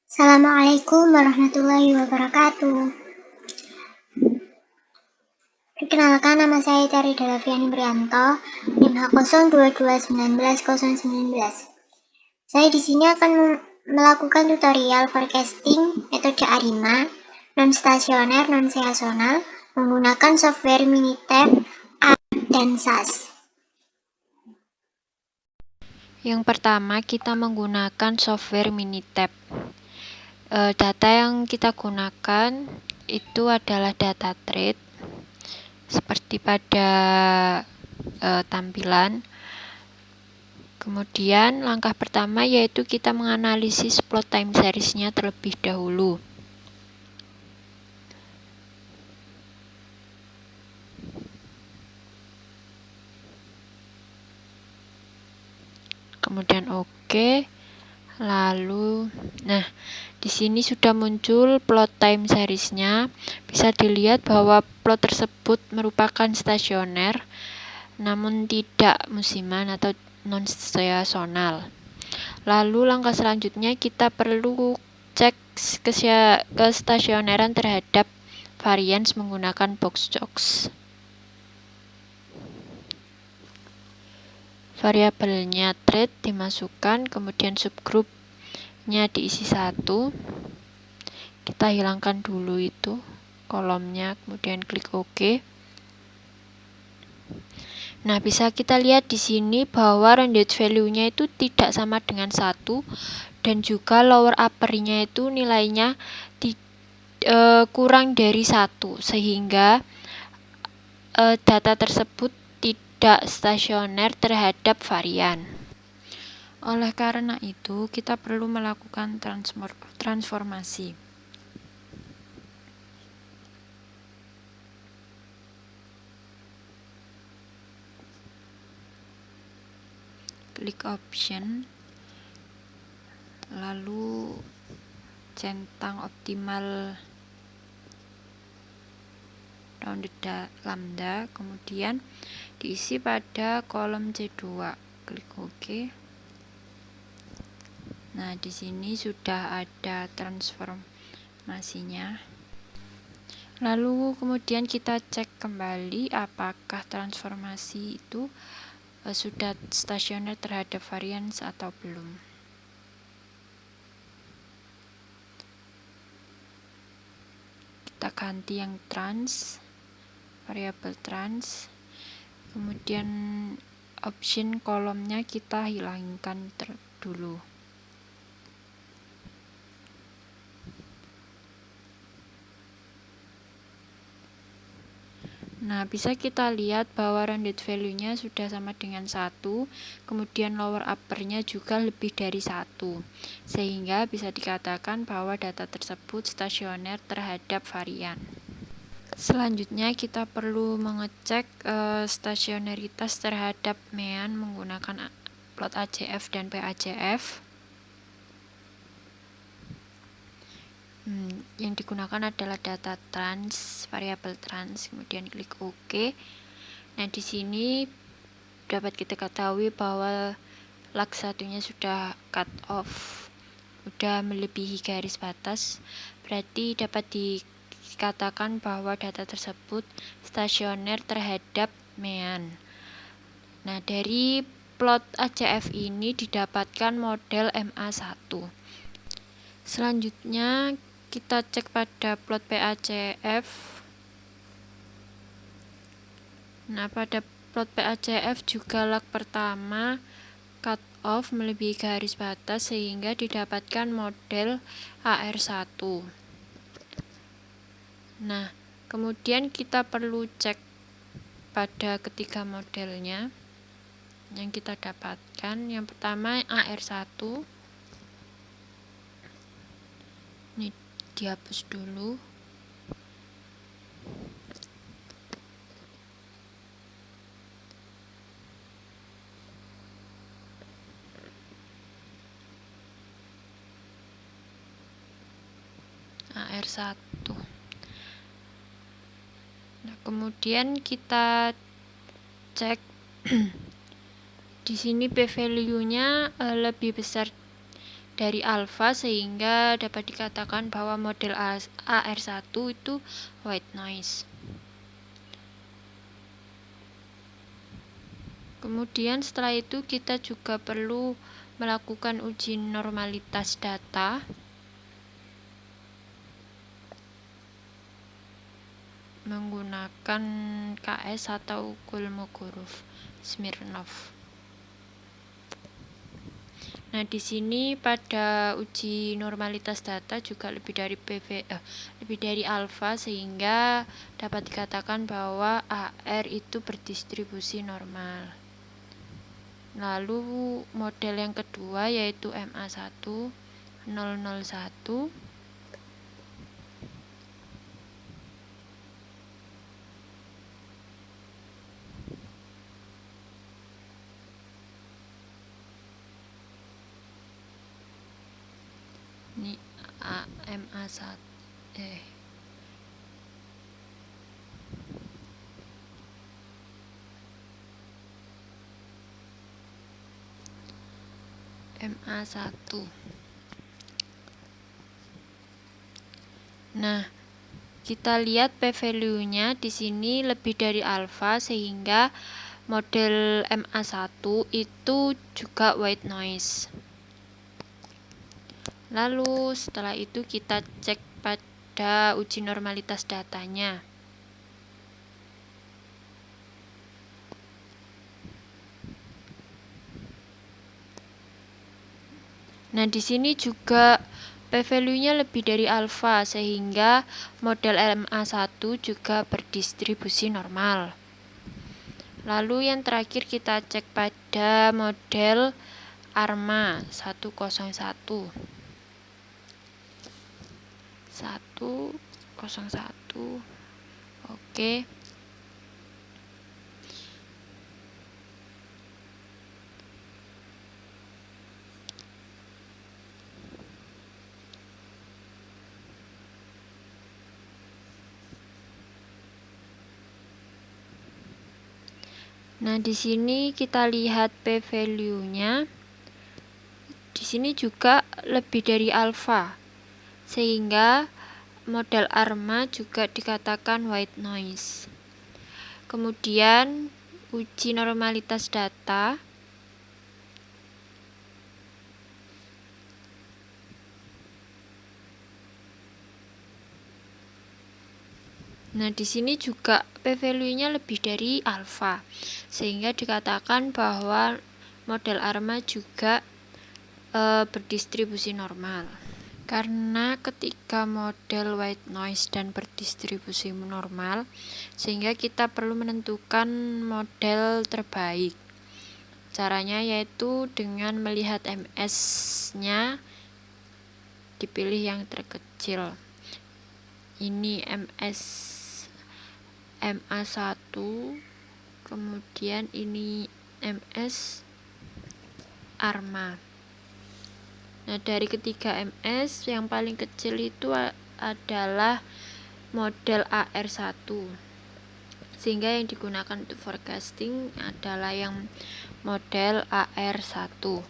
Assalamualaikum warahmatullahi wabarakatuh. Perkenalkan, nama saya Cari Dalaviani Prianto, NIM H02219019. Saya di sini akan melakukan tutorial forecasting metode ARIMA non stasioner non seasonal menggunakan software Minitab dan SAS. Yang pertama, kita menggunakan software Minitab. Data yang kita gunakan itu adalah data trade seperti pada tampilan. Kemudian langkah pertama yaitu kita menganalisis plot time series-nya terlebih dahulu. Kemudian oke. Lalu, di sini sudah muncul plot time series-nya. Bisa dilihat bahwa plot tersebut merupakan stasioner, namun tidak musiman atau non seasonal. Lalu langkah selanjutnya kita perlu cek kestasioneran terhadap varians menggunakan box jocks. Variabelnya trade dimasukkan, kemudian subgrupnya diisi 1. Kita hilangkan dulu itu kolomnya, kemudian klik OK. Nah, bisa kita lihat di sini bahwa rounded value-nya itu tidak sama dengan 1 dan juga lower upper-nya itu nilainya kurang dari 1 sehingga data tersebut tidak stasioner terhadap varian. Oleh karena itu, kita perlu melakukan transformasi. Klik option, lalu centang optimal rounded lambda, kemudian diisi pada kolom C2. Klik OK. Nah, di sini sudah ada transformasinya. Lalu kemudian kita cek kembali apakah transformasi itu sudah stasioner terhadap varians atau belum. Kita ganti yang variabel trans, kemudian option kolomnya kita hilangkan dulu. Nah, bisa kita lihat bahwa rounded value-nya sudah sama dengan 1, kemudian lower upper-nya juga lebih dari 1, sehingga bisa dikatakan bahwa data tersebut stasioner terhadap varian. Selanjutnya kita perlu mengecek stasioneritas terhadap mean menggunakan plot ACF dan PACF. Yang digunakan adalah data trans, variabel trans, kemudian klik OK. Nah, di sini dapat kita ketahui bahwa lag satunya sudah cut off, sudah melebihi garis batas, berarti dapat dikatakan bahwa data tersebut stasioner terhadap mean. Nah, dari plot ACF ini didapatkan model MA1. Selanjutnya kita cek pada plot PACF. Nah, pada plot PACF juga lag pertama cut off melebihi garis batas sehingga didapatkan model AR1. Nah, kemudian kita perlu cek pada ketiga modelnya yang kita dapatkan. Yang pertama AR1. Ini dihapus dulu. AR1. Nah, kemudian kita cek di sini p-value-nya lebih besar dari alfa sehingga dapat dikatakan bahwa model AR1 itu white noise. Kemudian setelah itu kita juga perlu melakukan uji normalitas data menggunakan KS atau Kolmogorov-Smirnov. Nah, di sini pada uji normalitas data juga lebih dari alfa sehingga dapat dikatakan bahwa AR itu berdistribusi normal. Lalu model yang kedua yaitu MA1 001. Ini MA1 MA1. Nah, kita lihat p-value-nya di sini lebih dari alfa sehingga model MA1 itu juga white noise. Lalu setelah itu kita cek pada uji normalitas datanya. Nah, di sini juga p-value-nya lebih dari alfa sehingga model MA1 juga berdistribusi normal. Lalu yang terakhir kita cek pada model ARMA 101. Oke. Nah, di sini kita lihat p-value-nya. Di sini juga lebih dari alfa. Sehingga model ARMA juga dikatakan white noise. Kemudian uji normalitas data. Nah, di sini juga p-value-nya lebih dari alfa, sehingga dikatakan bahwa model ARMA juga berdistribusi normal. Karena ketika model white noise dan berdistribusi normal, sehingga kita perlu menentukan model terbaik. Caranya yaitu dengan melihat MS-nya dipilih yang terkecil. Ini MA1, kemudian ini MS ARMA. Nah, dari ketiga MS yang paling kecil itu adalah model AR1, sehingga yang digunakan untuk forecasting adalah yang model AR1.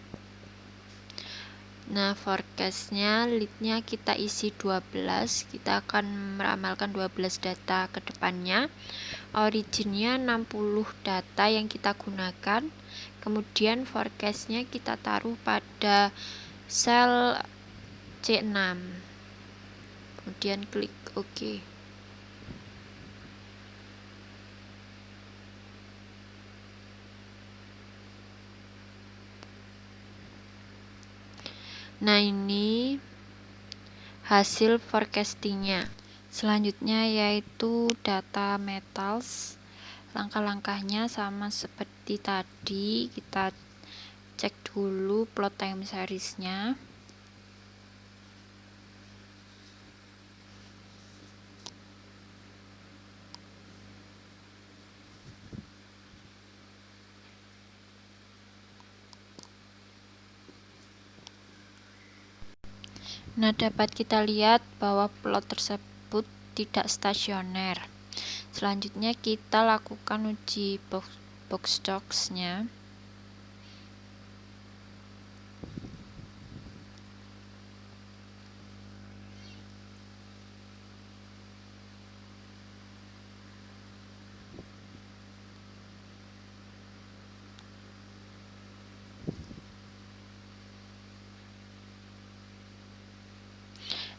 Nah, forecastnya leadnya kita isi 12, kita akan meramalkan 12 data ke depannya. Originnya 60 data yang kita gunakan, kemudian forecastnya kita taruh pada sel C6, kemudian klik OK. Nah, ini hasil forecastingnya. Selanjutnya yaitu data metals. Langkah-langkahnya sama seperti tadi, kita cek dulu plot time series-nya. Nah, dapat kita lihat bahwa plot tersebut tidak stasioner. Selanjutnya kita lakukan uji Box-Stokes.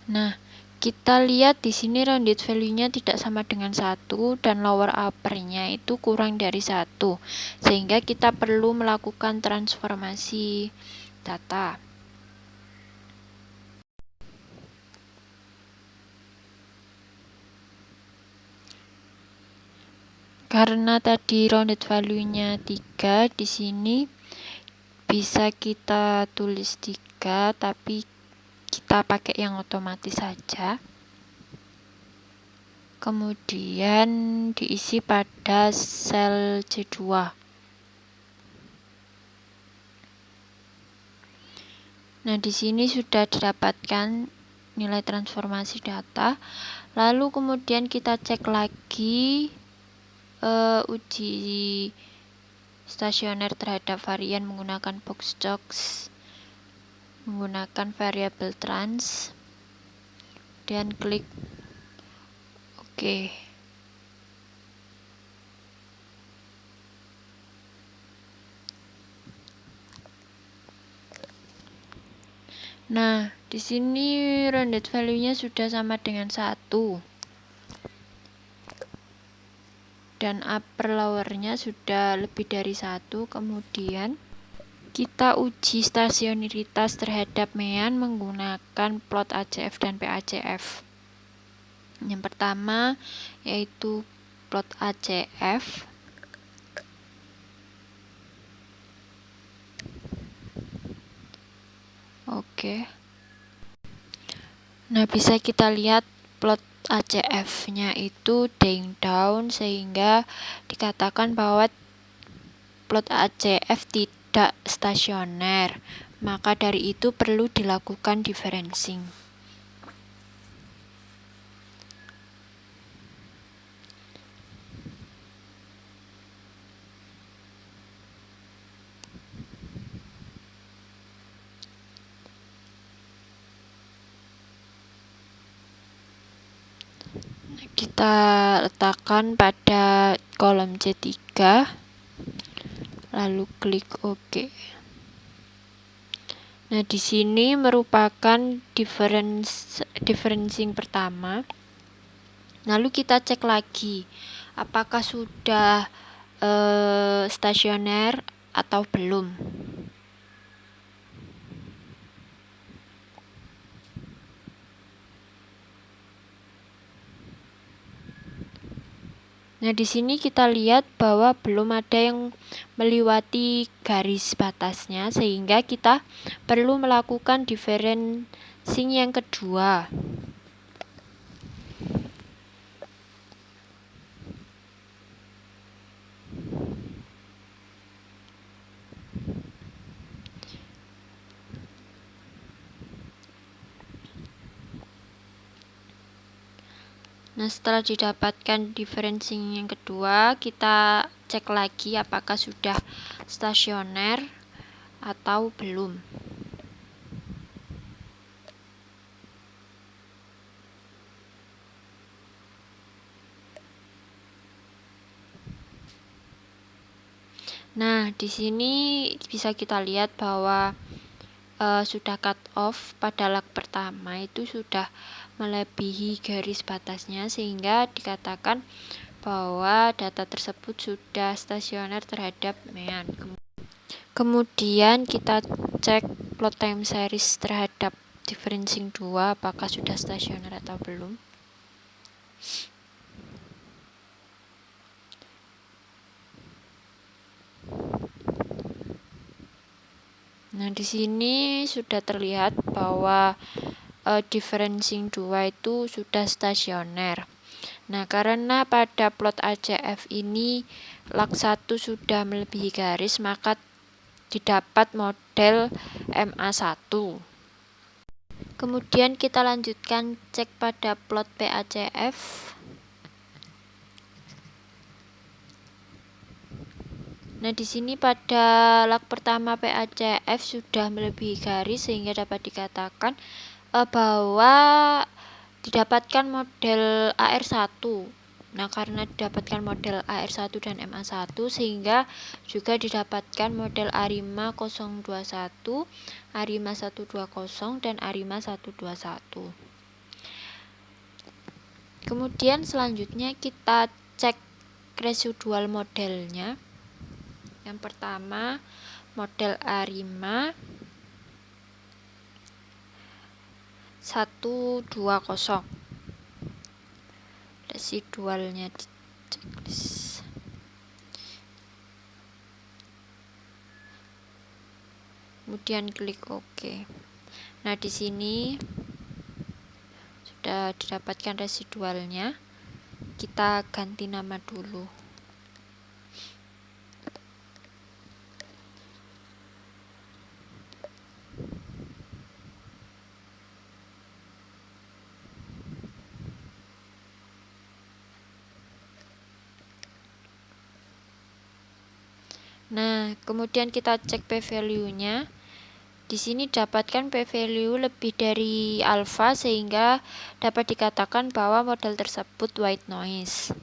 Nah, kita lihat di sini rounded value-nya tidak sama dengan 1 dan lower upper-nya itu kurang dari 1. Sehingga kita perlu melakukan transformasi data. Karena tadi rounded value-nya 3, di sini bisa kita tulis 3, tapi kita pakai yang otomatis saja. Kemudian diisi pada sel C2. Nah, di sini sudah didapatkan nilai transformasi data. Lalu kemudian kita cek lagi uji stasioner terhadap varian menggunakan box jocks, menggunakan variabel trans, dan klik OK. Nah, di sini rounded value-nya sudah sama dengan 1. Dan upper lower-nya sudah lebih dari 1. Kemudian kita uji stasioneritas terhadap mean menggunakan plot ACF dan PACF. Yang pertama yaitu plot ACF. Oke. Nah, bisa kita lihat plot ACF-nya itu dying down, sehingga dikatakan bahwa plot ACF tidak stasioner. Maka dari itu perlu dilakukan differencing. Kita letakkan pada kolom C3, lalu klik OK. Nah, di sini merupakan differencing pertama. Lalu kita cek lagi apakah sudah stasioner atau belum. Nah, di sini kita lihat bahwa belum ada yang melewati garis batasnya, sehingga kita perlu melakukan differencing yang kedua. Nah, setelah didapatkan differencing yang kedua, kita cek lagi apakah sudah stasioner atau belum. Nah, di sini bisa kita lihat bahwa sudah cut off pada lag pertama itu sudah melebihi garis batasnya, sehingga dikatakan bahwa data tersebut sudah stasioner terhadap mean. Kemudian kita cek plot time series terhadap differencing 2 apakah sudah stasioner atau belum. Nah, di sini sudah terlihat bahwa differencing 2 itu sudah stasioner. Nah, karena pada plot ACF ini lag 1 sudah melebihi garis, maka didapat model MA1. Kemudian kita lanjutkan cek pada plot PACF. Nah, di sini pada lag pertama PACF sudah melebihi garis, sehingga dapat dikatakan bahwa didapatkan model AR1. Nah, karena didapatkan model AR1 dan MA1, sehingga juga didapatkan model ARIMA 021, ARIMA 120, dan ARIMA 121. Kemudian selanjutnya kita cek residual modelnya. Yang pertama model A5 120, residualnya di checklist. Kemudian klik OK. Nah, di sini sudah didapatkan residualnya. Kita ganti nama dulu. Nah, kemudian kita cek p-value-nya. Di sini dapatkan p-value lebih dari alfa sehingga dapat dikatakan bahwa model tersebut white noise.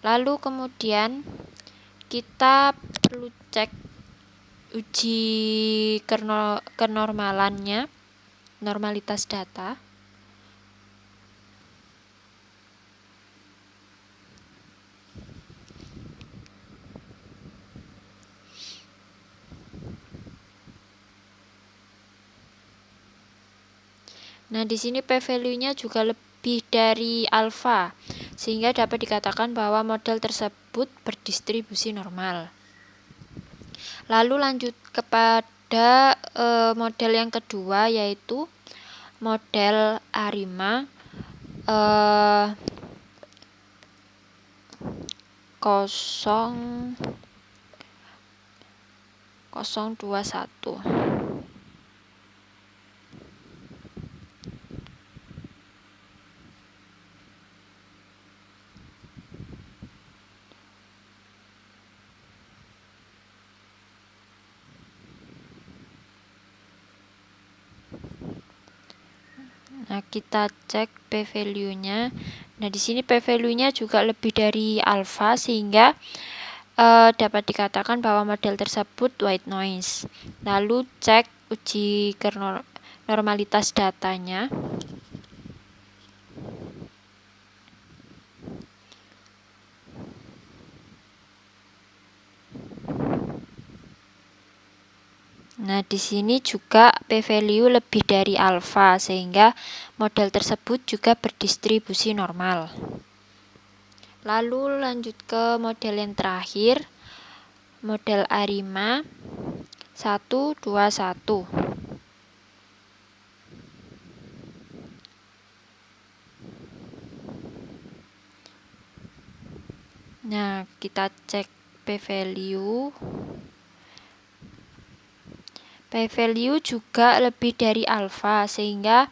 Lalu kemudian kita perlu cek uji kenormalannya, normalitas data. Nah, di sini p-value-nya juga lebih dari alfa, sehingga dapat dikatakan bahwa model tersebut berdistribusi normal. Lalu lanjut kepada model yang kedua, yaitu model A5 021. Nah, kita cek p-value-nya. Nah, di sini p-value-nya juga lebih dari alfa sehingga dapat dikatakan bahwa model tersebut white noise. Lalu cek uji normalitas datanya. Nah, di sini juga p-value lebih dari alfa sehingga model tersebut juga berdistribusi normal. Lalu lanjut ke model yang terakhir, model A5 121. Nah, kita cek p-value. P-value juga lebih dari alfa sehingga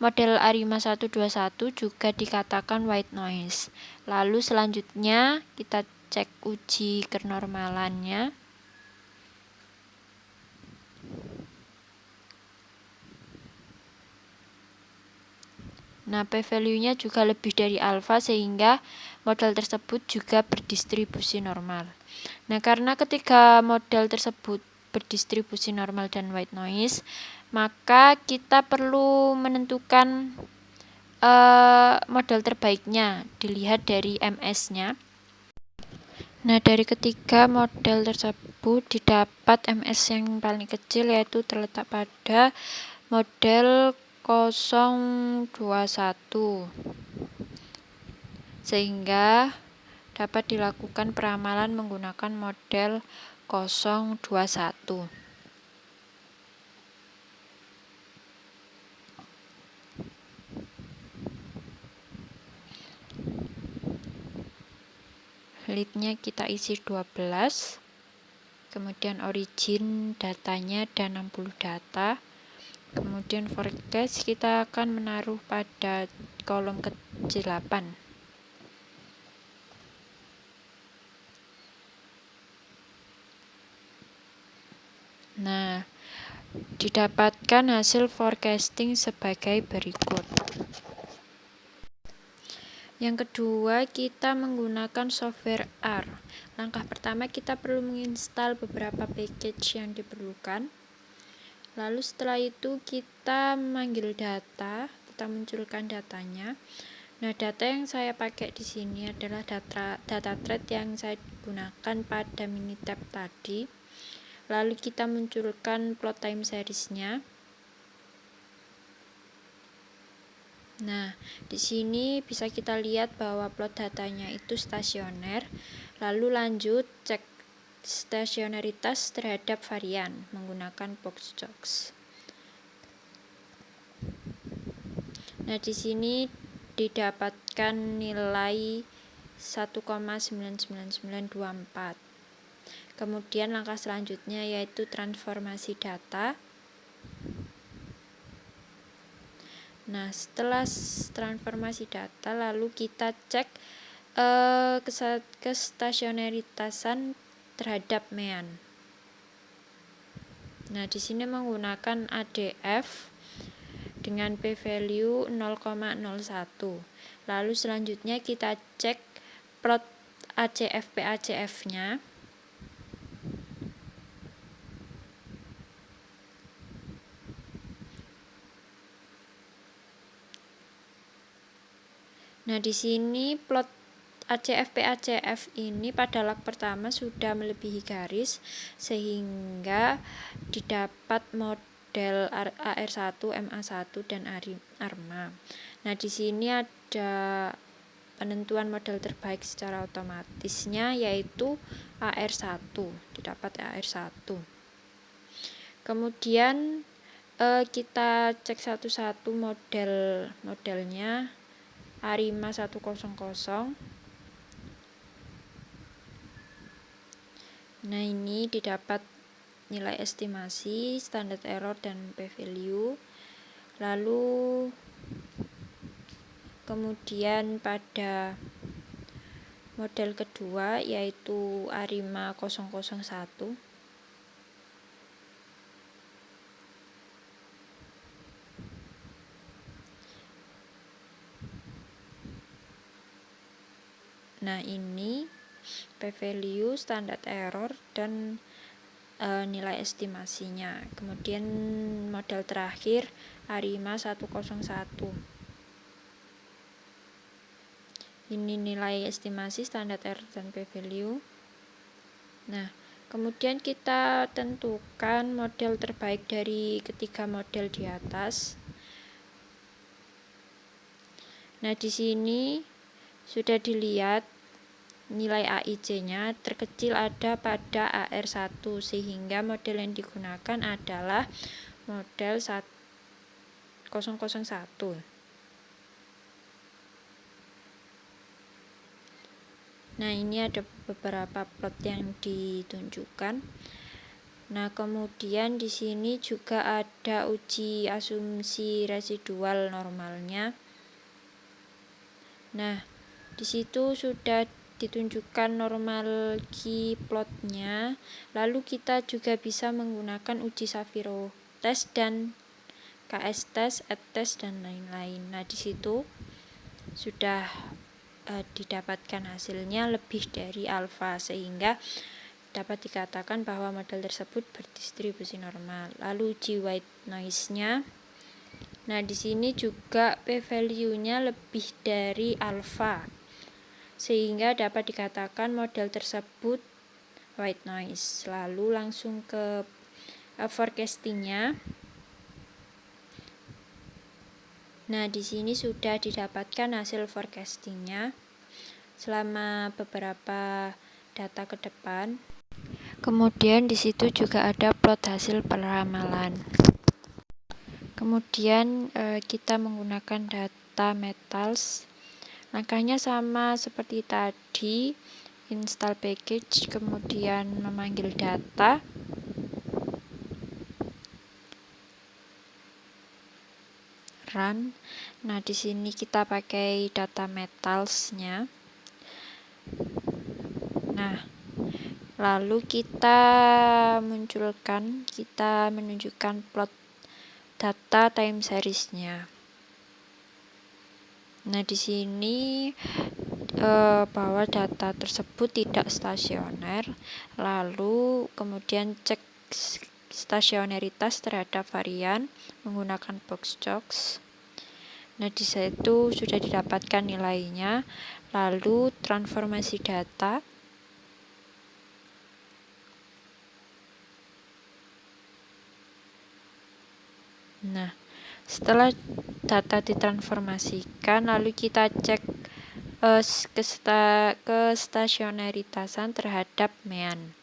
model A5 121 juga dikatakan white noise. Lalu selanjutnya kita cek uji kenormalannya. Nah, p-value-nya juga lebih dari alfa sehingga model tersebut juga berdistribusi normal. Nah, karena ketiga model tersebut berdistribusi normal dan white noise, maka kita perlu menentukan model terbaiknya dilihat dari MS-nya. Nah, dari ketiga model tersebut didapat MS yang paling kecil, yaitu terletak pada model 021, sehingga dapat dilakukan peramalan menggunakan model 021. Lead-nya kita isi 12, kemudian origin datanya ada 60 data, kemudian forecast kita akan menaruh pada kolom ke-8. Nah, didapatkan hasil forecasting sebagai berikut. Yang kedua, kita menggunakan software R. Langkah pertama, kita perlu menginstal beberapa package yang diperlukan. Lalu setelah itu kita memanggil data, kita munculkan datanya. Nah, data yang saya pakai di sini adalah data thread yang saya gunakan pada Minitab tadi. Lalu kita munculkan plot time seriesnya. Nah, di sini bisa kita lihat bahwa plot datanya itu stasioner. Lalu lanjut cek stasionaritas terhadap varian menggunakan boxjocks. Nah, di sini didapatkan nilai 1,99924. Kemudian langkah selanjutnya yaitu transformasi data. Nah, setelah transformasi data lalu kita cek kestasionaritasan terhadap mean. Nah, di sini menggunakan ADF dengan p-value 0,01. Lalu selanjutnya kita cek plot ACF-PACF-nya. Nah, di sini plot ACF-PACF ini pada lag pertama sudah melebihi garis sehingga didapat model AR1, MA1 dan ARMA. Nah, di sini ada penentuan model terbaik secara otomatisnya yaitu AR1, didapat AR1. Kemudian kita cek satu-satu modelnya. ARIMA 100. Nah, ini didapat nilai estimasi, standard error dan p-value. Lalu kemudian pada model kedua yaitu ARIMA 001. Nah, ini p-value, standard error dan nilai estimasinya. Kemudian model terakhir ARIMA 101. Ini nilai estimasi, standard error dan p-value. Nah, kemudian kita tentukan model terbaik dari ketiga model di atas. Nah, di sini sudah dilihat nilai AIC-nya terkecil ada pada AR1 sehingga model yang digunakan adalah model 001. Nah, ini ada beberapa plot yang ditunjukkan. Nah, kemudian di sini juga ada uji asumsi residual normalnya. Nah, di situ sudah ditunjukkan normal key plotnya. Lalu kita juga bisa menggunakan uji Shapiro test dan KS test, ET test dan lain-lain. Nah, di situ sudah didapatkan hasilnya lebih dari alfa sehingga dapat dikatakan bahwa model tersebut berdistribusi normal. Lalu uji white noise-nya. Nah, di sini juga p-value-nya lebih dari alfa, sehingga dapat dikatakan model tersebut white noise. Lalu langsung ke forecasting-nya. Nah, di sini sudah didapatkan hasil forecasting-nya selama beberapa data ke depan. Kemudian di situ juga ada plot hasil peramalan. Kemudian kita menggunakan data metals. Langkahnya sama seperti tadi, install package, kemudian memanggil data. Run. Nah, di sini kita pakai data metals-nya. Nah, lalu kita menunjukkan plot data time series-nya. Nah, di sini bahwa data tersebut tidak stasioner. Lalu kemudian cek stasionaritas terhadap varian menggunakan boxjocks. Nah, di situ sudah didapatkan nilainya, lalu transformasi data. Nah, setelah data ditransformasikan, lalu kita cek kestasioneritasan terhadap MEAN.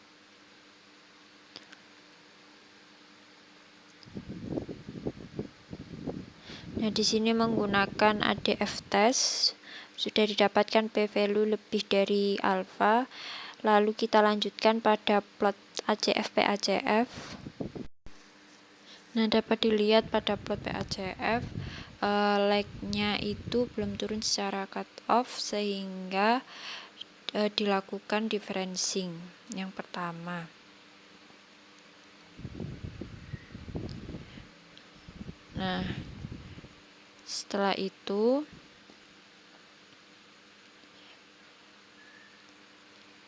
Nah, di sini menggunakan ADF test sudah didapatkan p-value lebih dari alfa. Lalu kita lanjutkan pada plot ACF PACF. Nah, dapat dilihat pada plot PACF lag-nya itu belum turun secara cut off sehingga dilakukan differencing yang pertama. Nah, setelah itu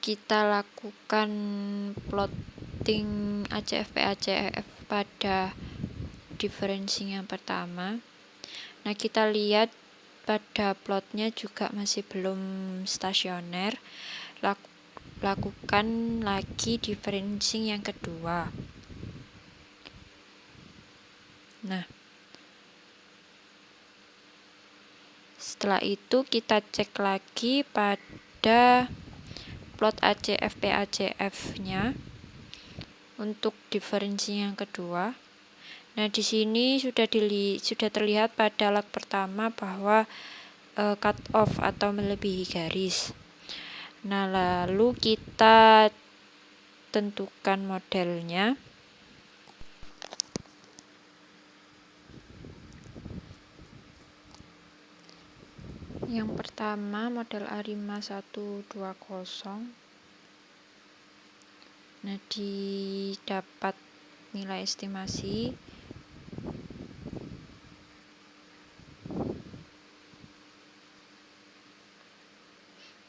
kita lakukan plotting ACF PACF pada differencing yang pertama. Nah, kita lihat pada plotnya juga masih belum stasioner. Lakukan lagi differencing yang kedua. Nah, setelah itu kita cek lagi pada plot ACF PACF nya untuk differencing yang kedua. Nah, di sini sudah terlihat pada lag pertama bahwa cut off atau melebihi garis. Nah, lalu kita tentukan modelnya. Yang pertama model ARIMA 120. Nah, didapat nilai estimasi.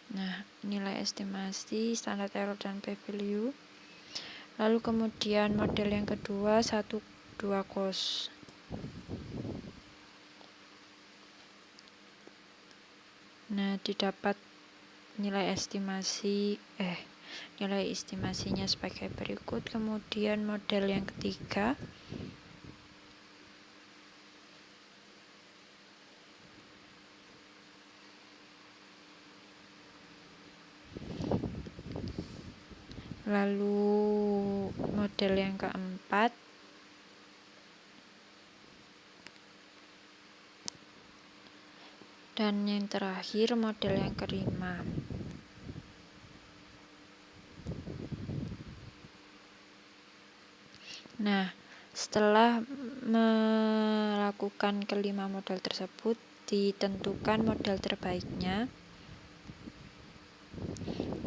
Nah, nilai estimasi, standar error dan p-value. Lalu kemudian model yang kedua 120. Nah, didapat nilai estimasinya sebagai berikut. Kemudian model yang ketiga lalu model yang keempat, dan yang terakhir model yang kelima. Nah, setelah melakukan kelima model tersebut, ditentukan model terbaiknya.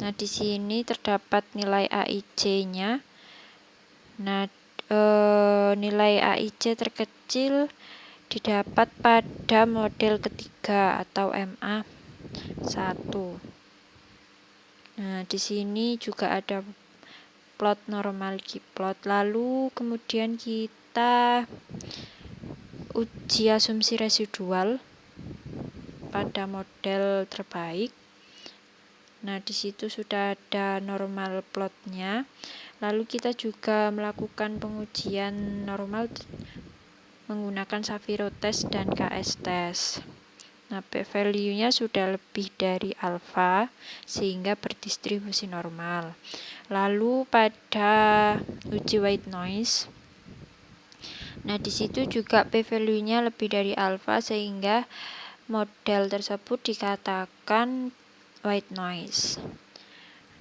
Nah, di sini terdapat nilai AIC-nya. Nah, nilai AIC terkecil didapat pada model ketiga atau MA1. Nah, di sini juga ada plot normal G-plot. Lalu kemudian kita uji asumsi residual pada model terbaik. Nah, di situ sudah ada normal plotnya. Lalu kita juga melakukan pengujian normal menggunakan Shapiro test dan KS test. Nah, p-value-nya sudah lebih dari alfa sehingga berdistribusi normal. Lalu pada uji white noise, nah di situ juga p-value-nya lebih dari alfa sehingga model tersebut dikatakan white noise.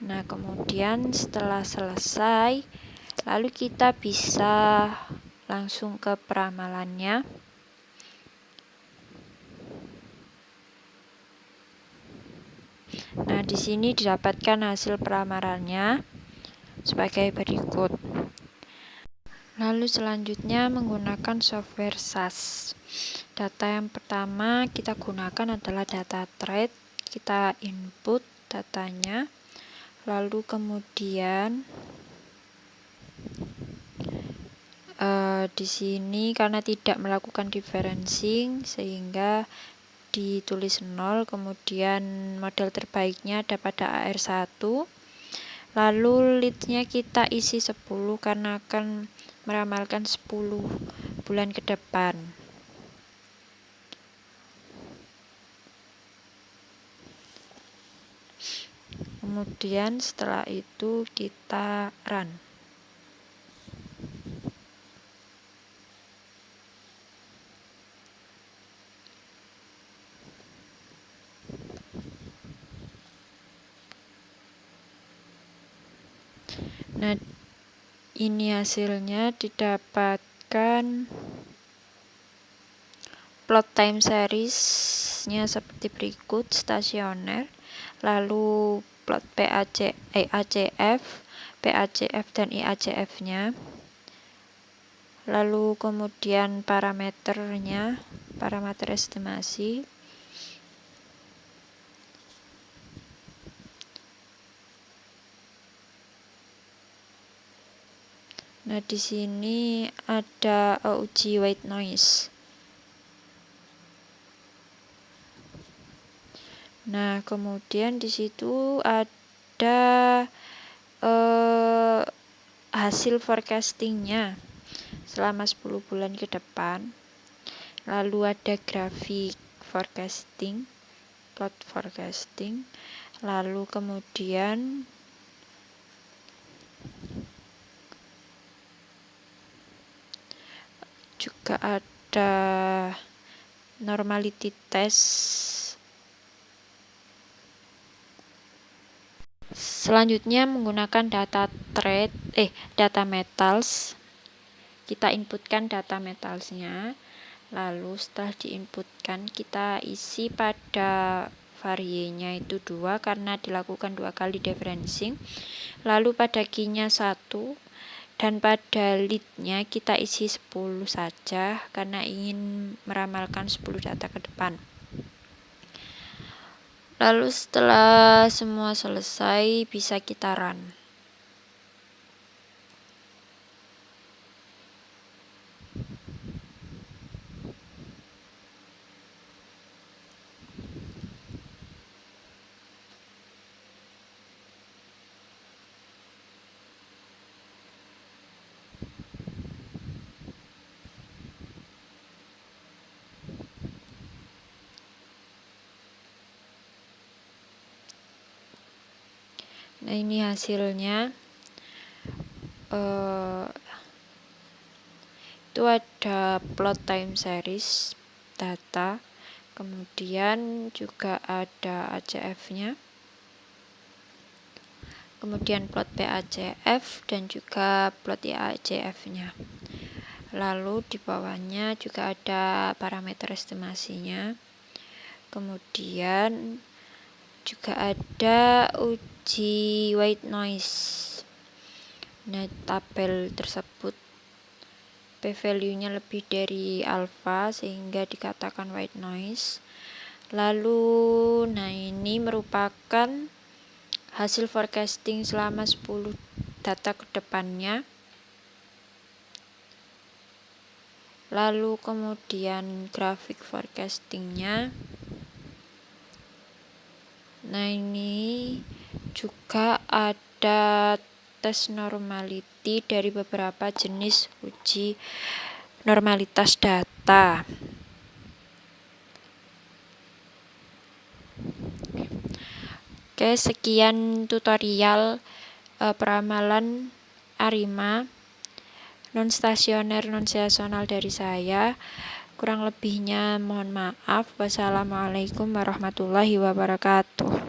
Nah, kemudian setelah selesai, lalu kita bisa langsung ke peramalannya. Nah, di sini didapatkan hasil peramalannya sebagai berikut. Lalu selanjutnya menggunakan software SAS. Data yang pertama kita gunakan adalah data trade. Kita input datanya. Lalu kemudian Di sini karena tidak melakukan differencing sehingga ditulis 0, kemudian model terbaiknya ada pada AR1, lalu leadsnya kita isi 10 karena akan meramalkan 10 bulan ke depan. Kemudian setelah itu kita run. Nah, ini hasilnya didapatkan plot time series-nya seperti berikut: stasioner, lalu plot ACF, PACF dan IACF-nya, lalu kemudian parameternya, parameter estimasi. Nah, di sini ada uji white noise. Nah, kemudian di situ ada hasil forecastingnya selama 10 bulan ke depan. Lalu ada grafik forecasting, plot forecasting. Lalu kemudian juga ada normality test. Selanjutnya menggunakan data metals. Kita inputkan data metalsnya. Lalu setelah diinputkan kita isi pada varienya itu 2 karena dilakukan 2 kali differencing. Lalu pada key-nya 1 dan pada lead-nya kita isi 10 saja karena ingin meramalkan 10 data ke depan. Lalu setelah semua selesai bisa kita run. Nah, ini hasilnya. Itu ada plot time series data, kemudian juga ada ACF-nya, kemudian plot PACF dan juga plot IACF-nya. Lalu di bawahnya juga ada parameter estimasinya, kemudian juga ada uji white noise. Nah, tabel tersebut p-value-nya lebih dari alpha sehingga dikatakan white noise. Lalu, nah ini merupakan hasil forecasting selama 10 data ke depannya. Lalu kemudian grafik forecastingnya. Nah, ini juga ada tes normality dari beberapa jenis uji normalitas data. Oke, sekian tutorial peramalan ARIMA non stasioner non seasonal dari saya. Kurang lebihnya mohon maaf. Wassalamualaikum warahmatullahi wabarakatuh.